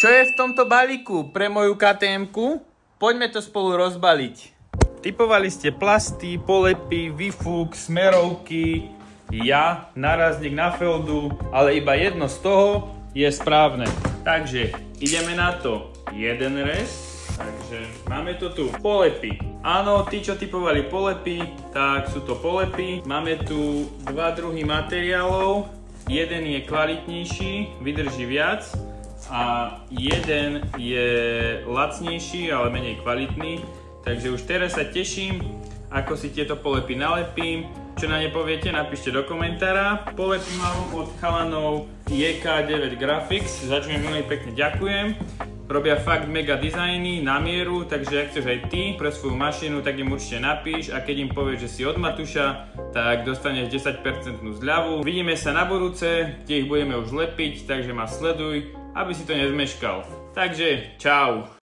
Čo je v tomto balíku pre moju KTM-ku? Poďme to spolu rozbaliť. Typovali ste plasty, polepy, výfuk, smerovky, ja, nárazník na feldu, ale iba jedno z toho je správne. Takže ideme na to. Jeden rez. Takže máme to tu. Polepy. Áno, tí, čo typovali polepy, tak sú to polepy. Máme tu dva druhy materiálov. Jeden je kvalitnejší, vydrží viac. A jeden je lacnejší, ale menej kvalitný. Takže už teraz sa teším, ako si tieto polepy nalepím. Čo na ne poviete, napíšte do komentára. Polepy mám od chalanov JK9 Graphics, za čo mi veľmi pekne ďakujem. Robia fakt mega dizajny na mieru, takže ak chceš aj ty pre svoju mašinu, tak im určite napíš a keď im povieš, že si od Matúša, tak dostaneš 10% zľavu. Vidíme sa na budúce, kde ich budeme už lepiť, takže ma sleduj, aby si to nezmeškal. Takže čau.